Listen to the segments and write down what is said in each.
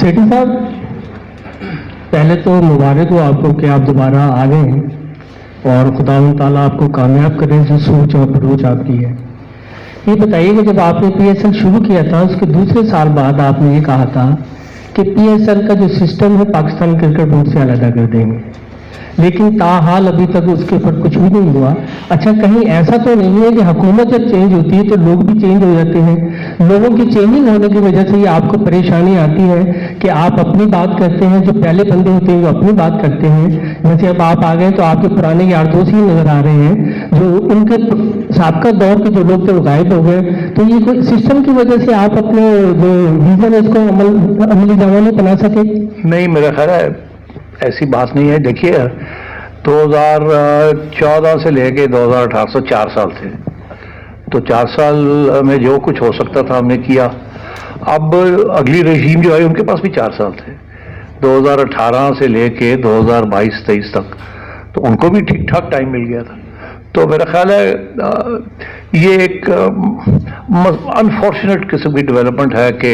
सेठी साहब, पहले तो मुबारक हो आपको कि आप दोबारा आ गए हैं और खुदा ताला आपको कामयाब करे जो सोच और अप्रोच आपकी है। ये बताइएगा, जब आपने पीएसएल शुरू किया था उसके दूसरे साल बाद आपने ये कहा था कि पीएसएल का जो सिस्टम है पाकिस्तान क्रिकेट बोर्ड से अलग कर देंगे, लेकिन ताहाल अभी तक उसके ऊपर कुछ भी नहीं हुआ। अच्छा, कहीं ऐसा तो नहीं है कि हुकूमत जब चेंज होती है तो लोग भी चेंज हो जाते हैं? लोगों की चेंजिंग होने की वजह से ये आपको परेशानी आती है कि आप अपनी बात करते हैं, जो पहले बंदे होते हैं वो अपनी बात करते हैं। जैसे अब आप आ गए तो आपके पुराने यार दोस्त ही नजर आ रहे हैं, जो उनके साबका दौर के जो लोग थे वो गायब हो गए। तो ये कोई सिस्टम की वजह से आप अपने जो विजन है उसको अमली जामा नहीं बना सके? नहीं, मेरा ख्याल है ऐसी बात नहीं है। देखिए, 2014 से लेके 2018 से 4 साल थे, तो 4 साल में जो कुछ हो सकता था हमने किया। अब अगली रजीम जो है उनके पास भी 4 साल थे, 2018 से लेके 2022-23 तक, तो उनको भी ठीक ठाक टाइम मिल गया था। तो मेरा ख्याल है ये एक अनफॉर्चुनेट किस्म की डेवलपमेंट है कि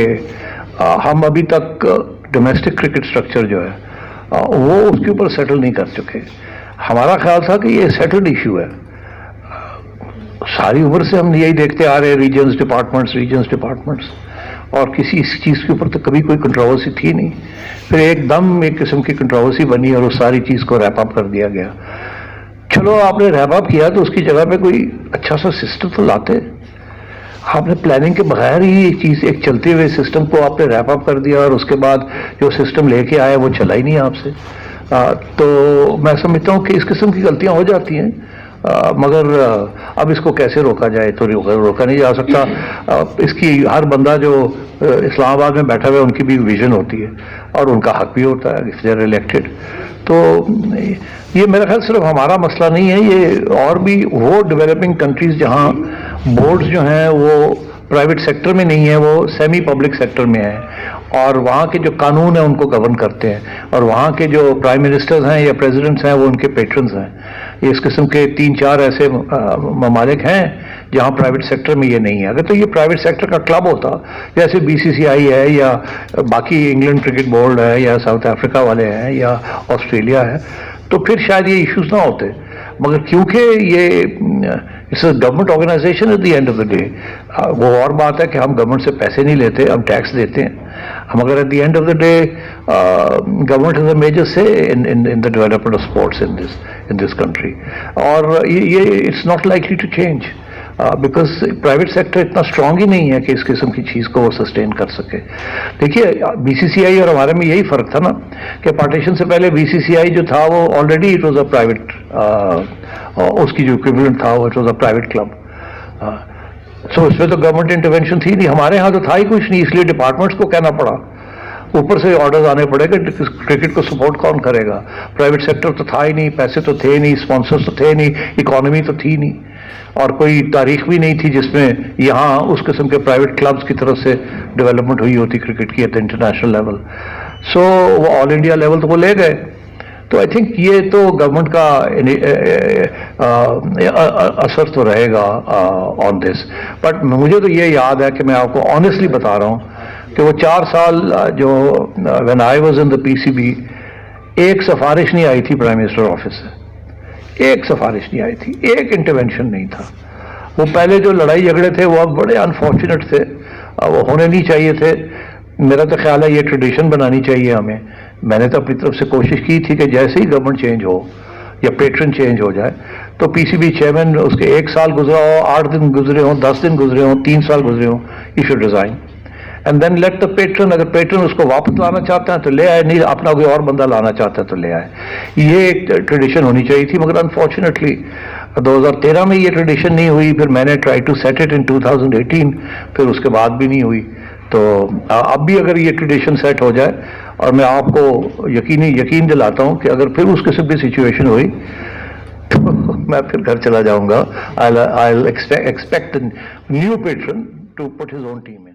हम अभी तक डोमेस्टिक क्रिकेट स्ट्रक्चर जो है वो उसके ऊपर सेटल नहीं कर चुके। हमारा ख्याल था कि ये सेटल्ड इशू है। सारी उम्र से हम यही देखते आ रहे हैं, रीजन्स डिपार्टमेंट्स, और किसी इस चीज़ के ऊपर तो कभी कोई कंट्रोवर्सी थी नहीं। फिर एकदम एक किस्म की कंट्रोवर्सी बनी और उस सारी चीज़ को रैप अप कर दिया गया। चलो, आपने रैप अप किया तो उसकी जगह पे कोई अच्छा सा सिस्टम तो लाते। आपने प्लानिंग के बगैर ही एक चलते हुए सिस्टम को आपने रैप अप कर दिया और उसके बाद जो सिस्टम लेके आया वो चला ही नहीं आपसे। तो मैं समझता हूँ कि इस किस्म की गलतियाँ हो जाती हैं, मगर अब इसको कैसे रोका जाए? तो रोका नहीं जा सकता। इसकी हर बंदा जो इस्लामाबाद में बैठा हुआ है उनकी भी विजन होती है और उनका हक भी होता है इफ दे आर इलेक्टेड। तो ये मेरा ख्याल सिर्फ हमारा मसला नहीं है, ये और भी वो डेवलपिंग कंट्रीज जहाँ बोर्ड्स जो हैं वो प्राइवेट सेक्टर में नहीं है, वो सेमी पब्लिक सेक्टर में है, और वहाँ के जो कानून हैं उनको गवर्न करते हैं, और वहाँ के जो प्राइम मिनिस्टर्स हैं या प्रेसिडेंट्स हैं वो उनके पेट्रन्स हैं। इस किस्म के 3-4 ऐसे ममालिक हैं जहाँ प्राइवेट सेक्टर में ये नहीं है। अगर तो ये प्राइवेट सेक्टर का क्लब होता, जैसे बीसीसीआई है या बाकी इंग्लैंड क्रिकेट बोर्ड है या साउथ अफ्रीका वाले हैं या ऑस्ट्रेलिया है, तो फिर शायद ये इश्यूज ना होते। मगर क्योंकि ये it's a government organisation at the end of the day, वो और बात है कि हम गवर्नमेंट से पैसे नहीं लेते, हम टैक्स देते हैं। मगर at the end of the day government is a major say in the development of sports in this country, और ये it's not likely to change because private sector इतना स्ट्रांग ही नहीं है कि इस किस्म की चीज़ को वो सस्टेन कर सके। देखिए, बीसीसीआई और हमारे में यही फ़र्क था ना कि पार्टीशन से पहले बीसीसीआई जो था वो already it was a private, उसकी जो इक्विवेलेंट था वो it was a private club. So इसमें तो गवर्नमेंट इंटरवेंशन थी नहीं। हमारे यहाँ तो था ही कुछ नहीं, इसलिए डिपार्टमेंट्स को कहना पड़ा, ऊपर से ऑर्डर्स आने पड़े कि क्रिकेट को सपोर्ट कौन करेगा। प्राइवेट सेक्टर तो था ही नहीं, पैसे तो थे नहीं, स्पॉन्सर्स तो थे नहीं, इकोनॉमी तो थी नहीं, और कोई तारीख भी नहीं थी जिसमें यहाँ उस किस्म के प्राइवेट क्लब्स की तरफ से डेवलपमेंट हुई होती क्रिकेट की एट द इंटरनेशनल लेवल। सो वो ऑल इंडिया लेवल तो वो ले गए। तो आई थिंक ये तो गवर्नमेंट का असर तो रहेगा ऑन दिस। बट मुझे तो ये याद है कि मैं आपको ऑनेस्टली बता रहा हूँ कि वो 4 साल जो when I was in the PCB, एक सिफारिश नहीं आई थी प्राइम मिनिस्टर ऑफिस से, एक सिफारिश नहीं आई थी, एक इंटरवेंशन नहीं था। वो पहले जो लड़ाई झगड़े थे वो अब बड़े अनफॉर्चुनेट थे, वो होने नहीं चाहिए थे। मेरा तो ख्याल है ये ट्रेडिशन बनानी चाहिए हमें। मैंने तो अपनी तरफ से कोशिश की थी कि जैसे ही गवर्नमेंट चेंज हो या पेट्रन चेंज हो जाए तो पीसीबी चेयरमैन, उसके 1 साल गुजरा हो, 8 दिन गुजरे हों, 10 दिन गुजरे हों, 3 साल गुजरे हों, he should resign and then let the patron, अगर पेट्रन उसको वापस लाना चाहता है तो ले आए, नहीं अपना कोई और बंदा लाना चाहता है तो ले आए। ये एक ट्रेडिशन होनी चाहिए थी, मगर अनफॉर्चुनेटली 2013 में ये ट्रेडिशन नहीं हुई। फिर मैंने try to set it in 2018, फिर उसके बाद भी नहीं हुई। तो अब भी अगर ये ट्रेडिशन सेट हो जाए, और मैं आपको यकीन दिलाता हूँ कि अगर फिर उस किस्म की सिचुएशन हुई तो मैं फिर घर चला जाऊँगा। I'll expect a new patron to put his own team in.